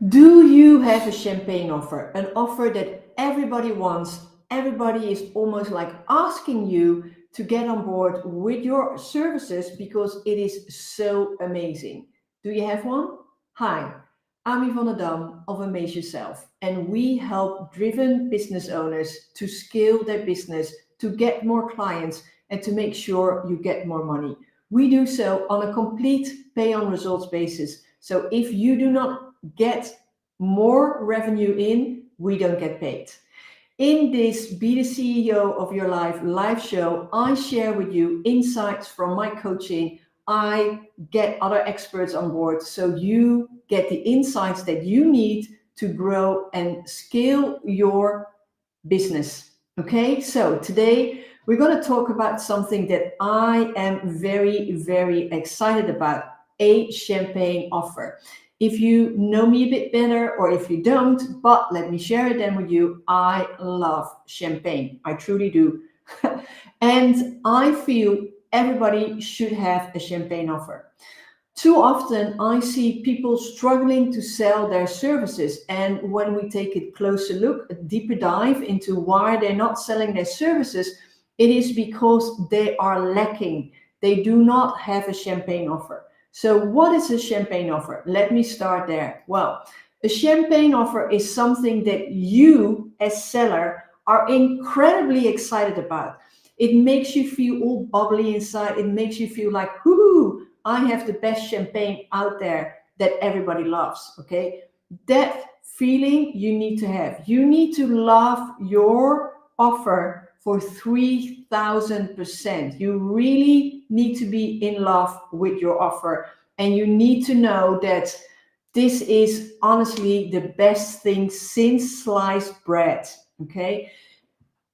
Do you have a champagne offer? An offer that everybody wants? Everybody is almost like asking you to get on board with your services because it is so amazing. Do you have one? Hi, I'm Yvonne of Amaze Yourself, and we help driven business owners to scale their business, to get more clients, and to make sure you get more money. We do so on a complete pay on results basis. So if you do not get more revenue in, we don't get paid. In this Be the CEO of Your Life live show, I share with you insights from my coaching. I get other experts on board so you get the insights that you need to grow and scale your business. Okay, so today we're going to talk about something that I am very, very excited about, a champagne offer. If you know me a bit better or if you don't, but let me share it then with you, I love champagne. I truly do. And I feel everybody should have a champagne offer. Too often, I see people struggling to sell their services. And when we take a closer look, a deeper dive into why they're not selling their services, it is because they are lacking. They do not have a champagne offer. So, what is a champagne offer? Let me start there. Well, a champagne offer is something that you, as seller, are incredibly excited about. It makes you feel all bubbly inside. It makes you feel like, whoo, I have the best champagne out there that everybody loves. Okay. That feeling you need to have. You need to love your offer for 3000%. You really need to be in love with your offer. And you need to know that this is honestly the best thing since sliced bread. Okay.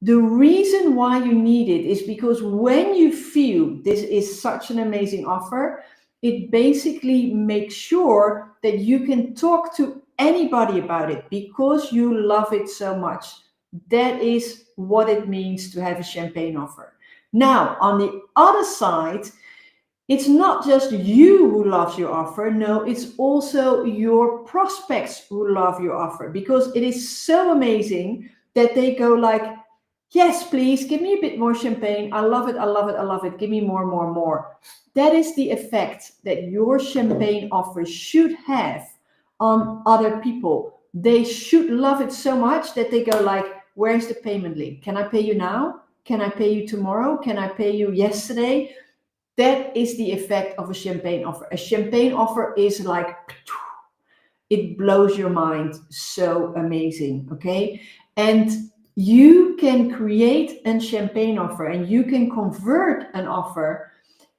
The reason why you need it is because when you feel this is such an amazing offer, it basically makes sure that you can talk to anybody about it because you love it so much. That is what it means to have a champagne offer. Now, on the other side, it's not just you who loves your offer. No, it's also your prospects who love your offer because it is so amazing that they go like, yes, please give me a bit more champagne. I love it. I love it. I love it. Give me more, more, more. That is the effect that your champagne offer should have on other people. They should love it so much that they go like, where's the payment link? Can I pay you now? Can I pay you tomorrow? Can I pay you yesterday? That is the effect of a champagne offer. A champagne offer is like, it blows your mind. So amazing. Okay. And you can create a champagne offer and you can convert an offer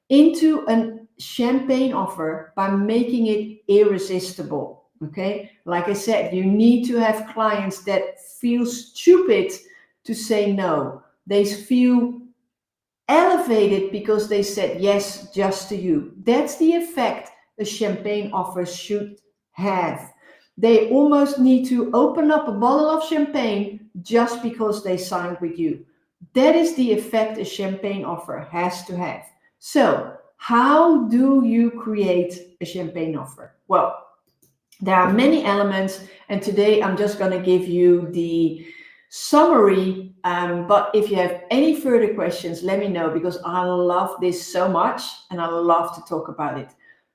into a champagne offer by making it irresistible. Okay. Like I said, you need to have clients that feel stupid to say no. They feel elevated because they said yes just to you. That's the effect a champagne offer should have. They almost need to open up a bottle of champagne just because they signed with you. That is the effect a champagne offer has to have. So, how do you create a champagne offer? Well, there are many elements, and today I'm just going to give you the summary. But if you have any further questions, let me know because I love this so much and I love to talk about it.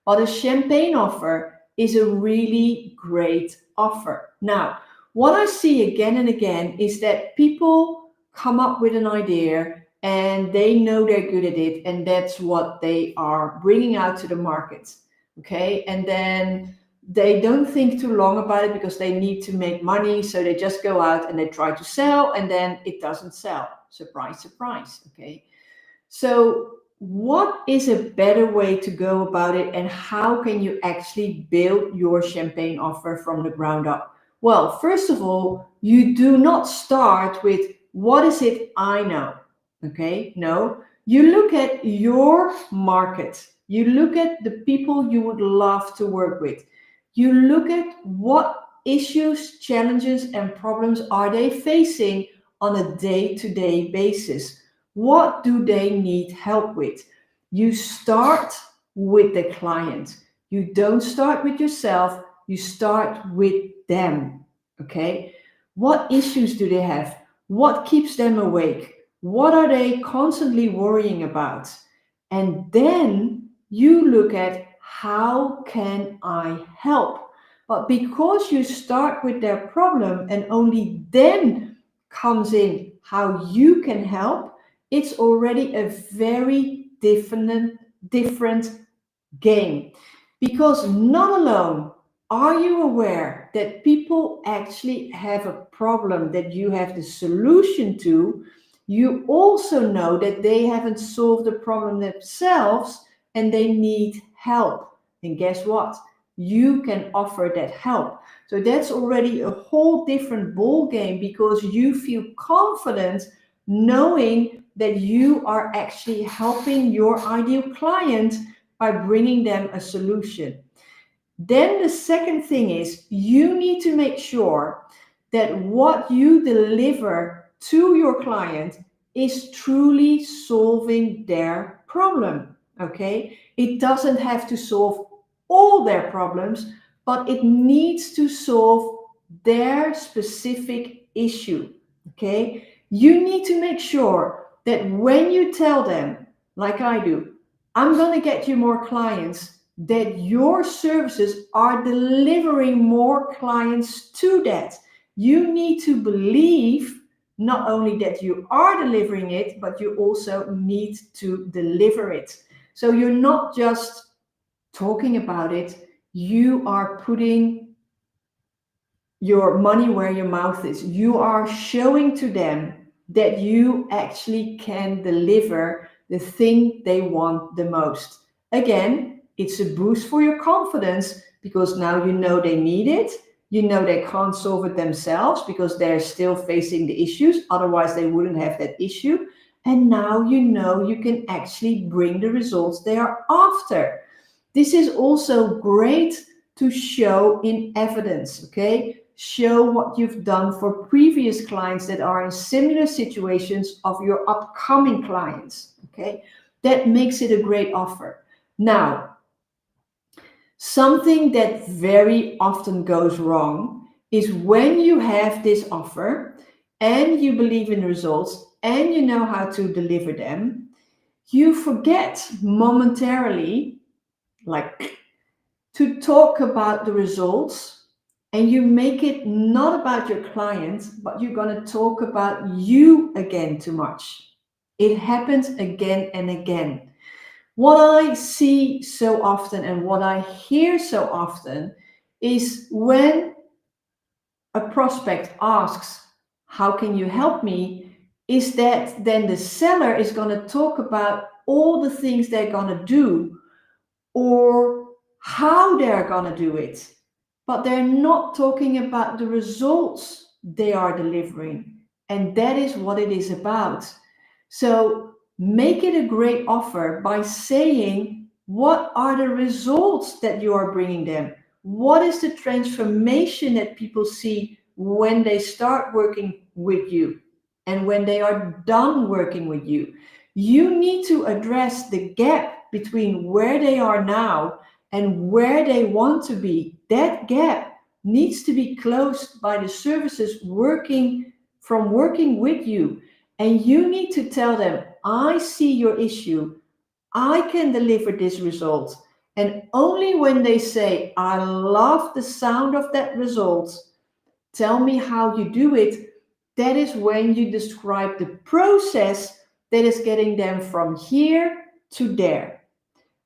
But a champagne offer is a really great offer. Now, what I see again and again is that people come up with an idea and they know they're good at it, and that's what they are bringing out to the market. Okay, and then they don't think too long about it because they need to make money. So they just go out and they try to sell and then it doesn't sell. Surprise, surprise. Okay. So what is a better way to go about it and how can you actually build your champagne offer from the ground up? Well, first of all, you do not start with what is it I know. Okay. No, you look at your market. You look at the people you would love to work with. You look at what issues, challenges, and problems are they facing on a day-to-day basis. What do they need help with? You start with the client. You don't start with yourself. you start with them. Okay, what issues do they have? What keeps them awake? What are they constantly worrying about? And then you look at, how can I help? But because you start with their problem and only then comes in how you can help, it's already a very different game. Because not alone are you aware that people actually have a problem that you have the solution to, you also know that they haven't solved the problem themselves and they need help. And guess what? You can offer that help. So that's already a whole different ball game, because you feel confident knowing that you are actually helping your ideal client by bringing them a solution. Then the second thing is, you need to make sure that what you deliver to your client is truly solving their problem. Okay, it doesn't have to solve all their problems, but it needs to solve their specific issue. Okay, you need to make sure that when you tell them, like I do, I'm going to get you more clients, that your services are delivering more clients to that. You need to believe not only that you are delivering it, but you also need to deliver it. So you're not just talking about it, you are putting your money where your mouth is. You are showing to them that you actually can deliver the thing they want the most. Again, it's a boost for your confidence, because now you know they need it. You know they can't solve it themselves because they're still facing the issues. Otherwise, they wouldn't have that issue. And now you know you can actually bring the results they are after. This is also great to show in evidence, okay? Show what you've done for previous clients that are in similar situations of your upcoming clients, okay? That makes it a great offer. Now, something that very often goes wrong is when you have this offer and you believe in the results and you know how to deliver them, you forget momentarily, like, to talk about the results, and you make it not about your client, but you're going to talk about you again too much. It happens again and again. What I see so often and what I hear so often is when a prospect asks, how can you help me? Is that then the seller is going to talk about all the things they're going to do or how they're going to do it, but they're not talking about the results they are delivering. And that is what it is about. So make it a great offer by saying, what are the results that you are bringing them? What is the transformation that people see when they start working with you and when they are done working with you? You need to address the gap between where they are now and where they want to be. That gap needs to be closed by the services working with you. And you need to tell them, I see your issue. I can deliver this result. And only when they say, I love the sound of that result, tell me how you do it, that is when you describe the process that is getting them from here to there.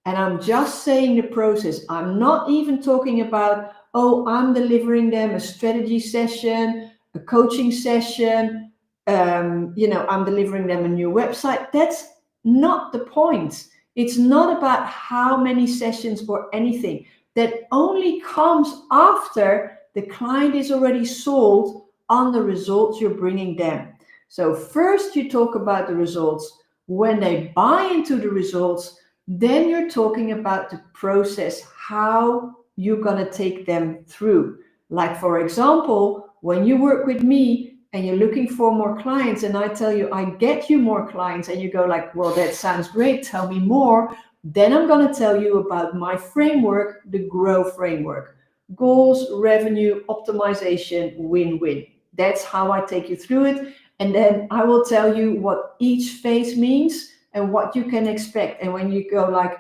And I'm just saying the process. I'm not even talking about, oh, I'm delivering them a strategy session, a coaching session, I'm delivering them a new website. That's not the point. It's not about how many sessions or anything. That only comes after the client is already sold on the results you're bringing them. So first you talk about the results. When they buy into the results, then you're talking about the process, how you're going to take them through. Like, for example, when you work with me and you're looking for more clients and I tell you I get you more clients and you go like, well, that sounds great, tell me more. Then I'm going to tell you about my framework, the GROW framework. goals, revenue, optimization, win-win. That's how I take you through it. And then I will tell you what each phase means and what you can expect. And when you go like,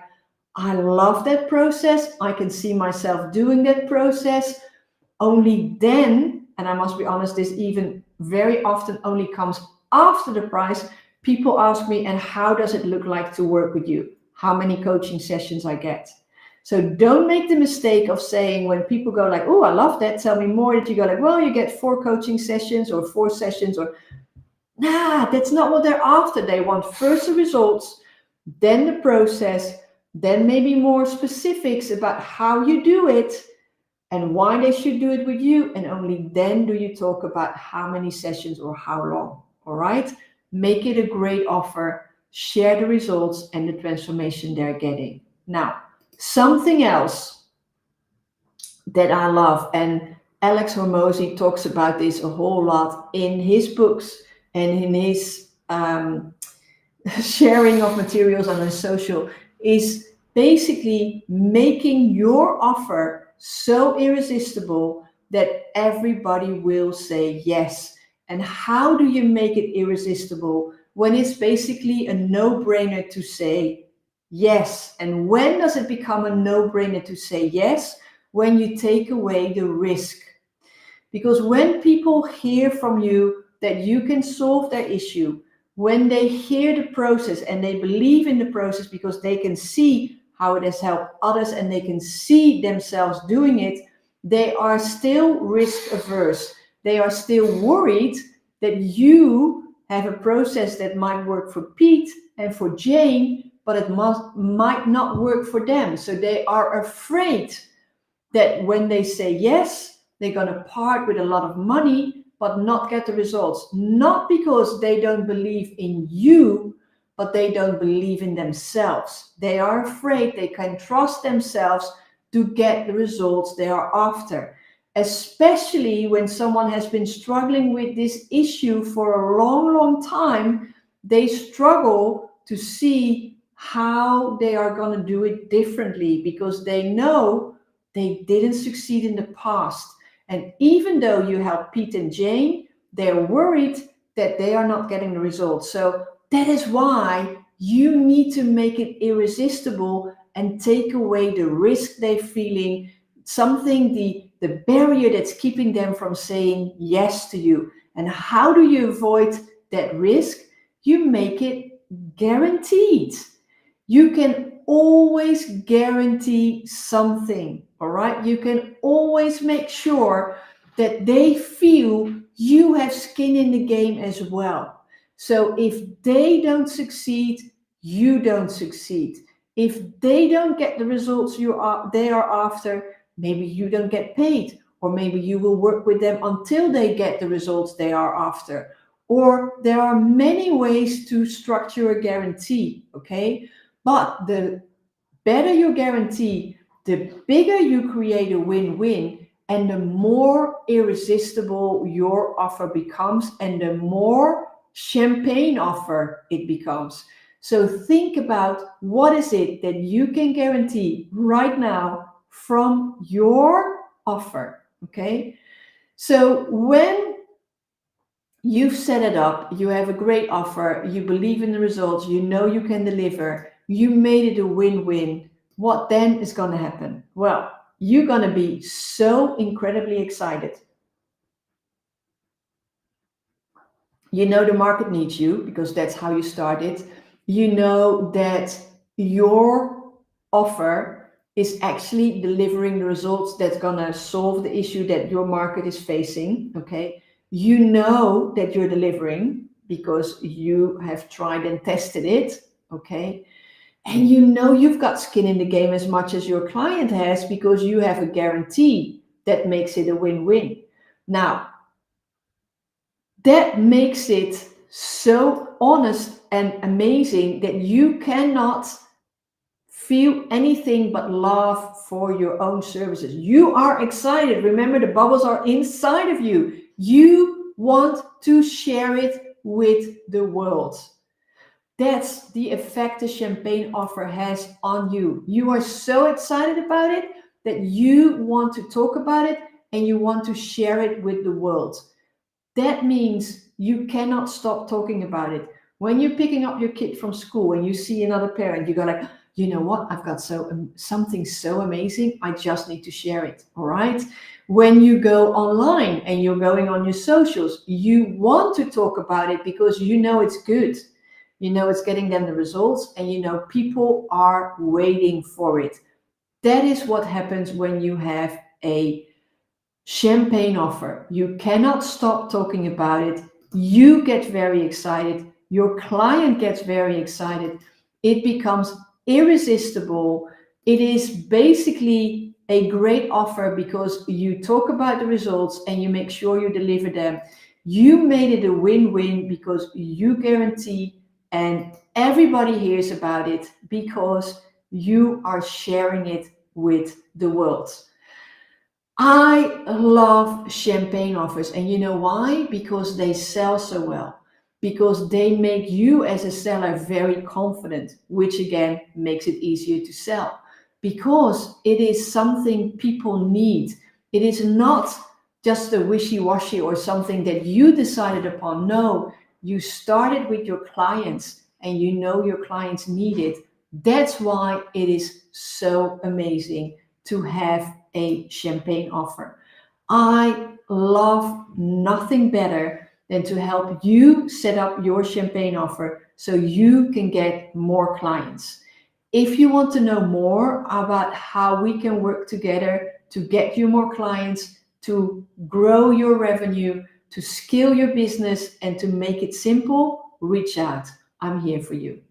I love that process, I can see myself doing that process, only then, and I must be honest, this even very often only comes after the price, people ask me, and how does it look like to work with you? How many coaching sessions I get? So don't make the mistake of saying, when people go like, oh, I love that, tell me more, that you go like, well, you get 4 coaching sessions or 4 sessions, or nah, that's not what they're after. They want first the results, then the process, then maybe more specifics about how you do it and why they should do it with you. And only then do you talk about how many sessions or how long. All right? Make it a great offer, share the results and the transformation they're getting. Now, something else that I love, and Alex Hormozy talks about this a whole lot in his books and in his sharing of materials on his social, is basically making your offer so irresistible that everybody will say yes. And how do you make it irresistible when it's basically a no-brainer to say yes? And when does it become a no-brainer to say yes? When you take away the risk. Because when people hear from you that you can solve their issue, when they hear the process and they believe in the process because they can see how it has helped others and they can see themselves doing it, they are still risk averse. They are still worried that you have a process that might work for Pete and for Jane, but it might not work for them. So they are afraid that when they say yes, they're going to part with a lot of money, but not get the results. Not because they don't believe in you, but they don't believe in themselves. They are afraid they can trust themselves to get the results they are after. Especially when someone has been struggling with this issue for a long, long time, they struggle to see how they are going to do it differently because they know they didn't succeed in the past. And even though you help Pete and Jane, they're worried that they are not getting the results. So that is why you need to make it irresistible and take away the risk they're feeling, something, the barrier that's keeping them from saying yes to you. And how do you avoid that risk? You make it guaranteed. You can always guarantee something, all right? You can always make sure that they feel you have skin in the game as well. So if they don't succeed, you don't succeed. If they don't get the results they are after, maybe you don't get paid, or maybe you will work with them until they get the results they are after. Or there are many ways to structure a guarantee, okay? But the better your guarantee, the bigger you create a win-win, and the more irresistible your offer becomes, and the more champagne offer it becomes. So think about, what is it that you can guarantee right now from your offer, okay? So when you've set it up, you have a great offer, you believe in the results, you know you can deliver, you made it a win-win. What then is going to happen? Well, you're going to be so incredibly excited. You know the market needs you because that's how you started. You know that your offer is actually delivering the results that's going to solve the issue that your market is facing, okay? You know that you're delivering because you have tried and tested it, okay? And you know you've got skin in the game as much as your client has because you have a guarantee that makes it a win-win. Now, that makes it so honest and amazing that you cannot feel anything but love for your own services. You are excited. Remember, the bubbles are inside of you. You want to share it with the world. That's the effect the champagne offer has on you. You are so excited about it that you want to talk about it and you want to share it with the world. That means you cannot stop talking about it. When you're picking up your kid from school and you see another parent, you go like, you know what, I've got something so amazing, I just need to share it, all right? When you go online and you're going on your socials, you want to talk about it because you know it's good. You know it's getting them the results, and you know people are waiting for it. That is what happens when you have a champagne offer. You cannot stop talking about it. You get very excited. Your client gets very excited. It becomes irresistible. It is basically a great offer because you talk about the results and you make sure you deliver them. You made it a win-win because you guarantee, and everybody hears about it because you are sharing it with the world. I love champagne offers, and you know why? Because they sell so well. Because they make you as a seller very confident, which again makes it easier to sell. Because it is something people need. It is not just a wishy-washy or something that you decided upon. No, you started with your clients and you know your clients need it. That's why it is so amazing to have a champagne offer. I love nothing better than to help you set up your champagne offer so you can get more clients. If you want to know more about how we can work together to get you more clients, to grow your revenue, to scale your business, and to make it simple, reach out. I'm here for you.